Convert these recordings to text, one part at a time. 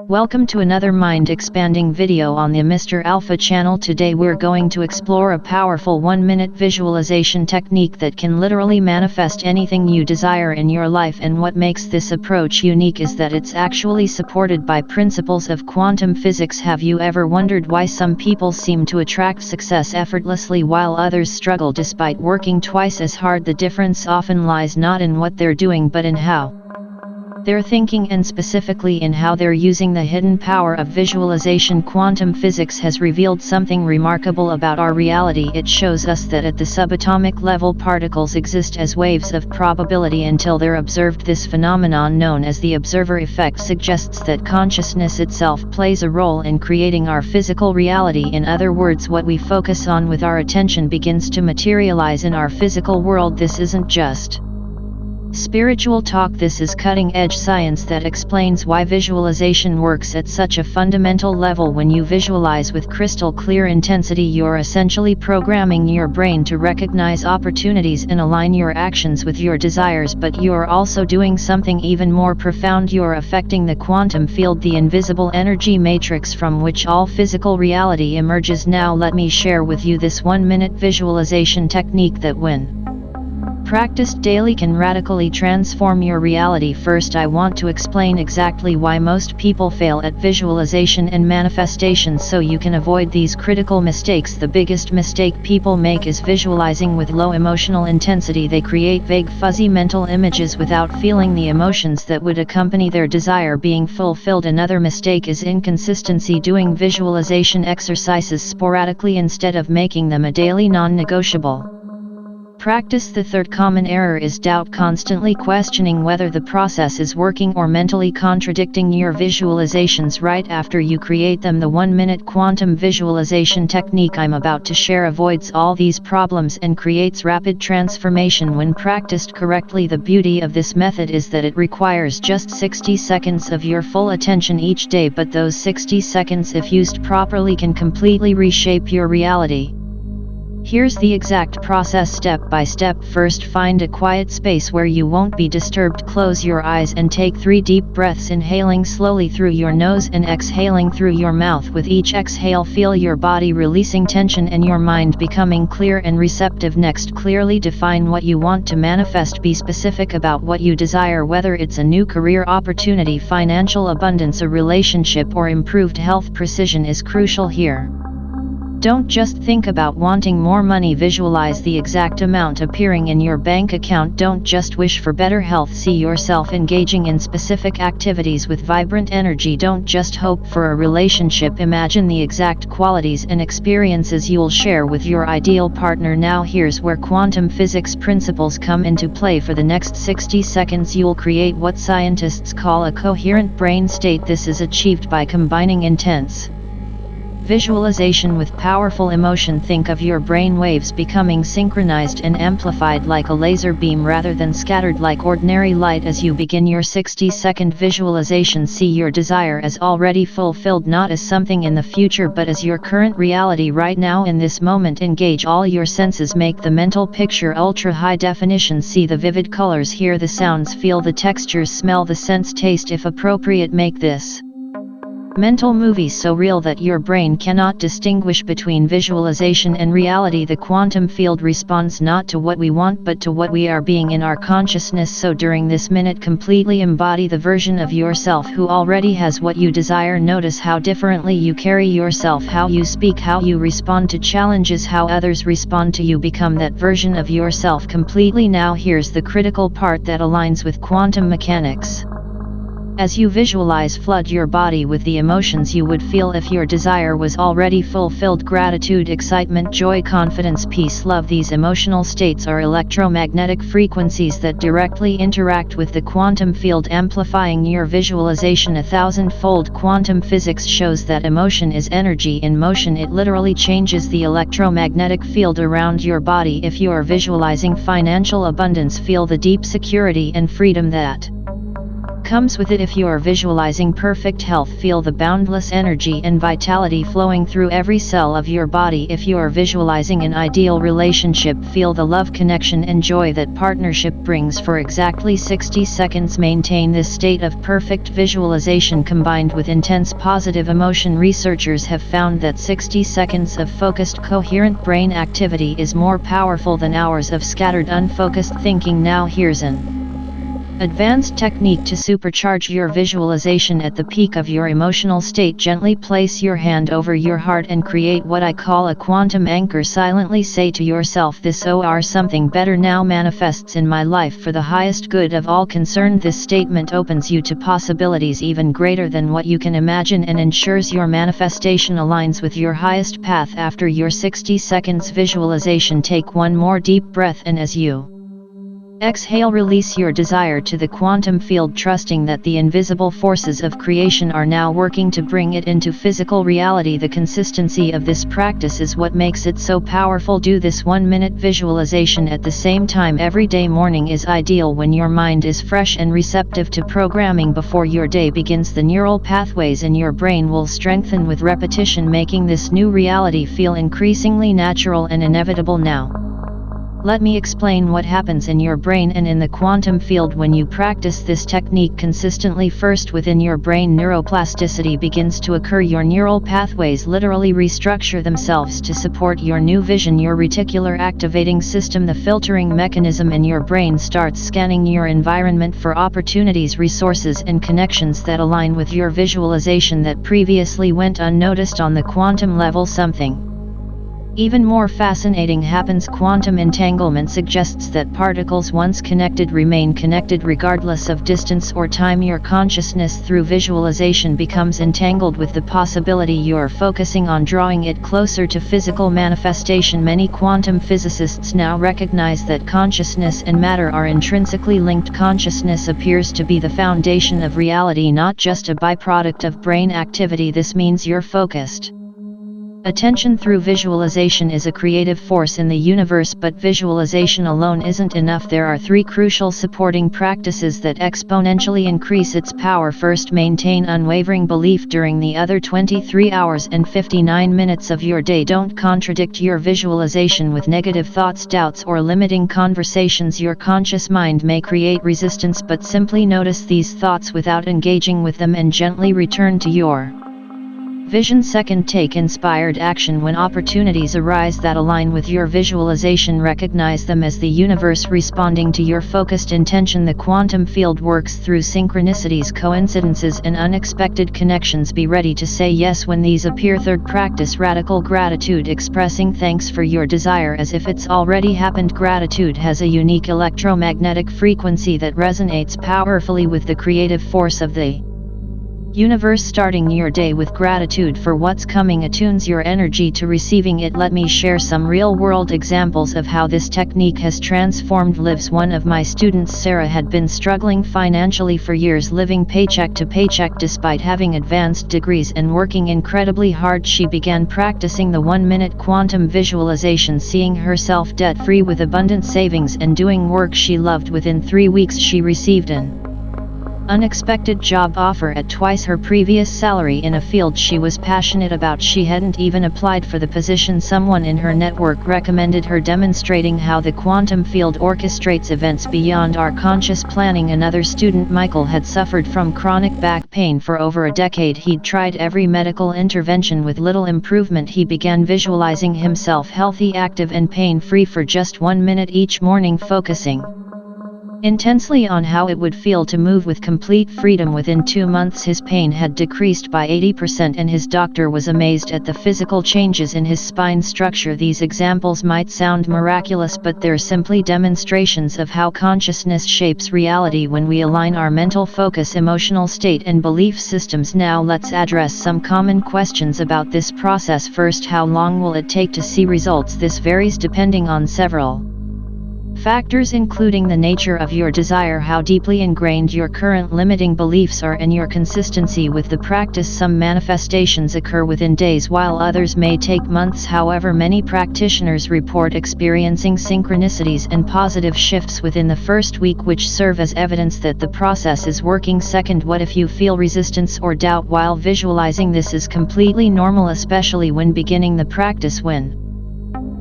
Welcome to another mind-expanding video on the Mr. Alpha channel. Today we're going to explore a powerful 1-minute visualization technique that can literally manifest anything you desire in your life, and what makes this approach unique is that it's actually supported by principles of quantum physics. Have you ever wondered why some people seem to attract success effortlessly while others struggle despite working twice as hard? The difference often lies not in what they're doing but in how they're thinking, and specifically in how they're using the hidden power of visualization. Quantum physics has revealed something remarkable about our reality. It shows us that at the subatomic level, particles exist as waves of probability until they're observed. This phenomenon, known as the observer effect, suggests that consciousness itself plays a role in creating our physical reality. In other words, what we focus on with our attention begins to materialize in our physical world. This isn't just spiritual talk. This is cutting-edge science that explains why visualization works at such a fundamental level. When you visualize with crystal clear intensity, you're essentially programming your brain to recognize opportunities and align your actions with your desires. But you're also doing something even more profound. You're affecting the quantum field, the invisible energy matrix from which all physical reality emerges. Now let me share with you this 1-minute visualization technique that, when practiced daily, can radically transform your reality. First, I want to explain exactly why most people fail at visualization and manifestation so you can avoid these critical mistakes. The biggest mistake people make is visualizing with low emotional intensity. They create vague, fuzzy mental images without feeling the emotions that would accompany their desire being fulfilled. Another mistake is inconsistency, doing visualization exercises sporadically instead of making them a daily non-negotiable practice. The third common error is doubt, constantly questioning whether the process is working or mentally contradicting your visualizations right after you create them. The 1-minute quantum visualization technique I'm about to share avoids all these problems and creates rapid transformation when practiced correctly. The beauty of this method is that it requires just 60 seconds of your full attention each day, but those 60 seconds, if used properly, can completely reshape your reality. Here's the exact process step by step. First, find a quiet space where you won't be disturbed. Close your eyes and take 3 deep breaths, inhaling slowly through your nose and exhaling through your mouth. With each exhale, feel your body releasing tension and your mind becoming clear and receptive. Next, clearly define what you want to manifest. Be specific about what you desire, whether it's a new career opportunity, financial abundance, a relationship, or improved health. Precision is crucial here. Don't just think about wanting more money. Visualize the exact amount appearing in your bank account. Don't just wish for better health. See yourself engaging in specific activities with vibrant energy. Don't just hope for a relationship. Imagine the exact qualities and experiences you'll share with your ideal partner. Now here's where quantum physics principles come into play. For the next 60 seconds, you'll create what scientists call a coherent brain state. This is achieved by combining intense visualization with powerful emotion. Think of your brain waves becoming synchronized and amplified like a laser beam rather than scattered like ordinary light. As you begin your 60-second visualization, see your desire as already fulfilled, not as something in the future but as your current reality right now. In this moment, engage all your senses. Make the mental picture ultra high definition. See the vivid colors, hear the sounds, feel the textures, smell the scents, taste if appropriate. Make this mental movie so real that your brain cannot distinguish between visualization and reality. The quantum field responds not to what we want but to what we are being in our consciousness. So during this minute, completely embody the version of yourself who already has what you desire. Notice how differently you carry yourself, how you speak, how you respond to challenges, how others respond to you. Become that version of yourself completely. Now here's the critical part that aligns with quantum mechanics. As you visualize, flood your body with the emotions you would feel if your desire was already fulfilled: gratitude, excitement, joy, confidence, peace, love. These emotional states are electromagnetic frequencies that directly interact with the quantum field, amplifying your visualization 1,000-fold. Quantum physics shows that emotion is energy in motion. It literally changes the electromagnetic field around your body. If you're visualizing financial abundance, feel the deep security and freedom that comes with it. If you're visualizing perfect health, feel the boundless energy and vitality flowing through every cell of your body. If you're visualizing an ideal relationship, feel the love, connection and joy that partnership brings. For exactly 60 seconds maintain this state of perfect visualization combined with intense positive emotion. Researchers have found that 60 seconds of focused, coherent brain activity is more powerful than hours of scattered, unfocused thinking. Now here's an advanced technique to supercharge your visualization at the peak of your emotional state. Gently place your hand over your heart and create what I call a quantum anchor. Silently say to yourself this: or something better now manifests in my life for the highest good of all concerned. This statement opens you to possibilities even greater than what you can imagine and ensures your manifestation aligns with your highest path. After your 60 seconds visualization, take one more deep breath, and as you exhale, release your desire to the quantum field, trusting that the invisible forces of creation are now working to bring it into physical reality. The consistency of this practice is what makes it so powerful. Do this 1-minute visualization at the same time every day. Morning is ideal when your mind is fresh and receptive to programming before your day begins. The neural pathways in your brain will strengthen with repetition, making this new reality feel increasingly natural and inevitable. Now, let me explain what happens in your brain and in the quantum field when you practice this technique consistently. First, within your brain, neuroplasticity begins to occur. Your neural pathways literally restructure themselves to support your new vision. Your reticular activating system, the filtering mechanism in your brain, starts scanning your environment for opportunities, resources, and connections that align with your visualization that previously went unnoticed. On the quantum level, something even more fascinating happens. Quantum entanglement suggests that particles once connected remain connected regardless of distance or time. Your consciousness through visualization becomes entangled with the possibility you're focusing on, drawing it closer to physical manifestation. Many quantum physicists now recognize that consciousness and matter are intrinsically linked. Consciousness appears to be the foundation of reality, not just a byproduct of brain activity. This means you're focused attention through visualization is a creative force in the universe, but visualization alone isn't enough. There are 3 crucial supporting practices that exponentially increase its power. First, maintain unwavering belief during the other 23 hours and 59 minutes of your day. Don't contradict your visualization with negative thoughts, doubts, or limiting conversations. Your conscious mind may create resistance, but simply notice these thoughts without engaging with them and gently return to your vision. Second, take inspired action when opportunities arise that align with your visualization. Recognize them as the universe responding to your focused intention. The quantum field works through synchronicities, coincidences, and unexpected connections. Be ready to say yes when these appear. Third, practice radical gratitude, expressing thanks for your desire as if it's already happened. Gratitude has a unique electromagnetic frequency that resonates powerfully with the creative force of the universe. Starting your day with gratitude for what's coming attunes your energy to receiving it. Let me share some real-world examples of how this technique has transformed lives. One of my students, Sarah, had been struggling financially for years, living paycheck to paycheck despite having advanced degrees and working incredibly hard. She began practicing the 1-minute quantum visualization, seeing herself debt-free with abundant savings and doing work she loved. Within 3 weeks, she received an unexpected job offer at twice her previous salary in a field she was passionate about. She hadn't even applied for the position. Someone in her network recommended her, demonstrating how the quantum field orchestrates events beyond our conscious planning. Another student, Michael, had suffered from chronic back pain for over a decade. He'd tried every medical intervention with little improvement. He began visualizing himself healthy, active, and pain-free for just 1 minute each morning, focusing intensely on how it would feel to move with complete freedom. Within 2 months, his pain had decreased by 80% and his doctor was amazed at the physical changes in his spine structure. These examples might sound miraculous, but they're simply demonstrations of how consciousness shapes reality when we align our mental focus, emotional state, and belief systems. Now let's address some common questions about this process. First, how long will it take to see results? This varies depending on several Factors including the nature of your desire, how deeply ingrained your current limiting beliefs are, and your consistency with the practice. Some manifestations occur within days while others may take months. However, many practitioners report experiencing synchronicities and positive shifts within the first week, which serve as evidence that the process is working. Second, what if you feel resistance or doubt while visualizing? This is completely normal, especially when beginning the practice. When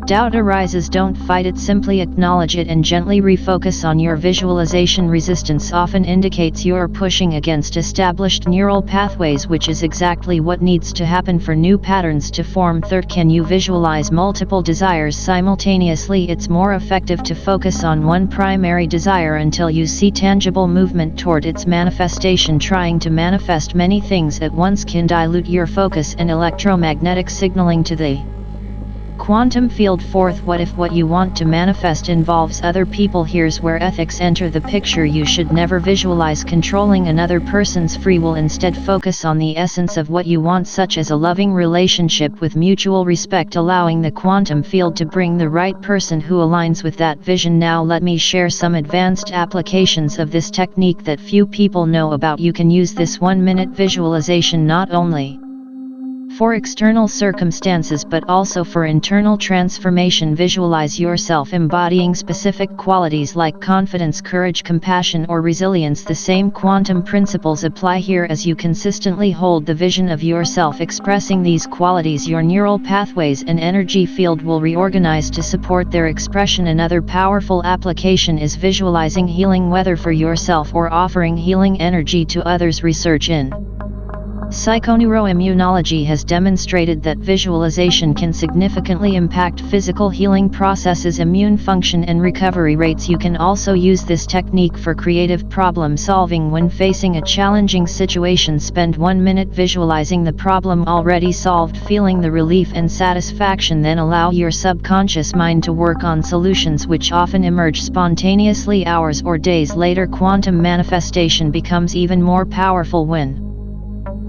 doubt arises, don't fight it, simply acknowledge it and gently refocus on your visualization. Resistance often indicates you're pushing against established neural pathways, which is exactly what needs to happen for new patterns to form. Third, can you visualize multiple desires simultaneously? It's more effective to focus on one primary desire until you see tangible movement toward its manifestation. Trying to manifest many things at once can dilute your focus and electromagnetic signaling to the quantum field. Fourth, what if what you want to manifest involves other people? Here's where ethics enter the picture. You should never visualize controlling another person's free will. Instead, focus on the essence of what you want, such as a loving relationship with mutual respect, allowing the quantum field to bring the right person who aligns with that vision. Now let me share some advanced applications of this technique that few people know about. You can use this 1-minute visualization not only for external circumstances but also for internal transformation. Visualize yourself embodying specific qualities like confidence, courage, compassion, or resilience. The same quantum principles apply here. As you consistently hold the vision of yourself expressing these qualities, your neural pathways and energy field will reorganize to support their expression. Another powerful application is visualizing healing, whether for yourself or offering healing energy to others. Research in psychoneuroimmunology has demonstrated that visualization can significantly impact physical healing processes, immune function, and recovery rates. You can also use this technique for creative problem solving. When facing a challenging situation, spend 1 minute visualizing the problem already solved, feeling the relief and satisfaction. Then allow your subconscious mind to work on solutions which often emerge spontaneously hours or days later. Quantum manifestation becomes even more powerful when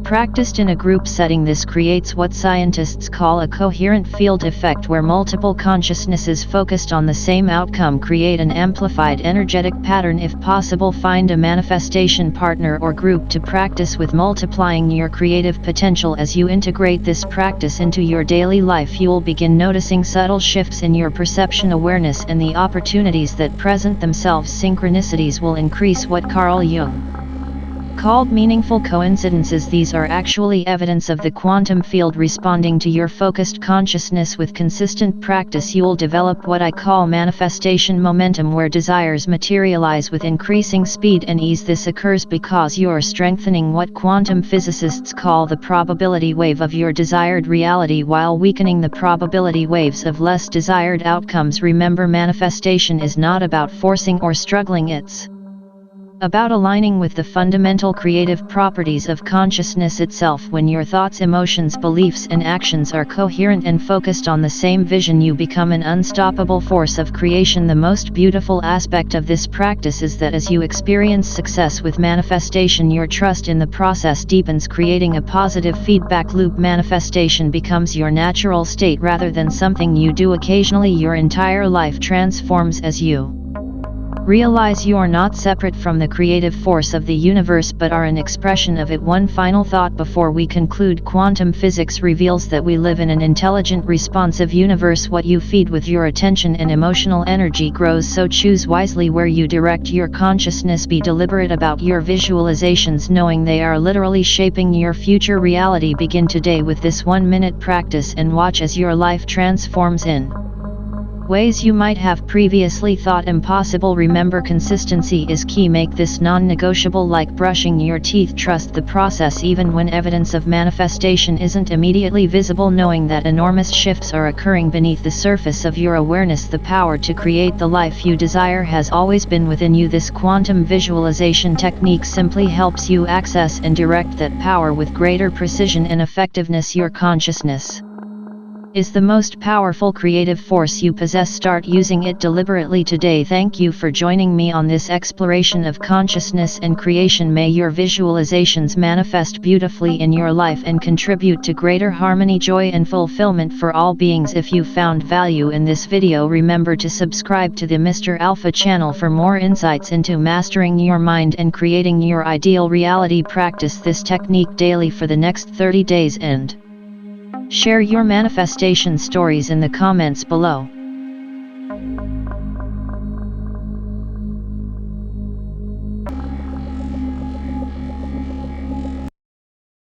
practiced in a group setting. This creates what scientists call a coherent field effect, where multiple consciousnesses focused on the same outcome create an amplified energetic pattern. If possible, find a manifestation partner or group to practice with. Multiplying your creative potential. As you integrate this practice into your daily life, you'll begin noticing subtle shifts in your perception, awareness, and the opportunities that present themselves. Synchronicities will increase, what Carl Jung called meaningful coincidences. These are actually evidence of the quantum field responding to your focused consciousness. With consistent practice, you'll develop what I call manifestation momentum, where desires materialize with increasing speed and ease. This occurs because you're strengthening what quantum physicists call the probability wave of your desired reality, while weakening the probability waves of less desired outcomes. Remember, manifestation is not about forcing or struggling, it's about aligning with the fundamental creative properties of consciousness itself. When your thoughts, emotions, beliefs, and actions are coherent and focused on the same vision, you become an unstoppable force of creation. The most beautiful aspect of this practice is that as you experience success with manifestation, your trust in the process deepens, creating a positive feedback loop. Manifestation becomes your natural state rather than something you do occasionally. Your entire life transforms as you realize you're not separate from the creative force of the universe but are an expression of it. One final thought before we conclude. Quantum physics reveals that we live in an intelligent, responsive universe. What you feed with your attention and emotional energy grows, so choose wisely where you direct your consciousness. Be deliberate about your visualizations, knowing they are literally shaping your future reality. Begin today with this 1-minute practice and watch as your life transforms in ways you might have previously thought impossible. Remember, consistency is key. Make this non-negotiable, like brushing your teeth. Trust the process even when evidence of manifestation isn't immediately visible, knowing that enormous shifts are occurring beneath the surface of your awareness. The power to create the life you desire has always been within you. This quantum visualization technique simply helps you access and direct that power with greater precision and effectiveness. Your consciousness is the most powerful creative force you possess. Start using it deliberately today. Thank you for joining me on this exploration of consciousness and creation. May your visualizations manifest beautifully in your life and contribute to greater harmony, joy and fulfillment for all beings. If you found value in this video, remember to subscribe to the Mr. Alpha channel for more insights into mastering your mind and creating your ideal reality. Practice this technique daily for the next 30 days and share your manifestation stories in the comments below.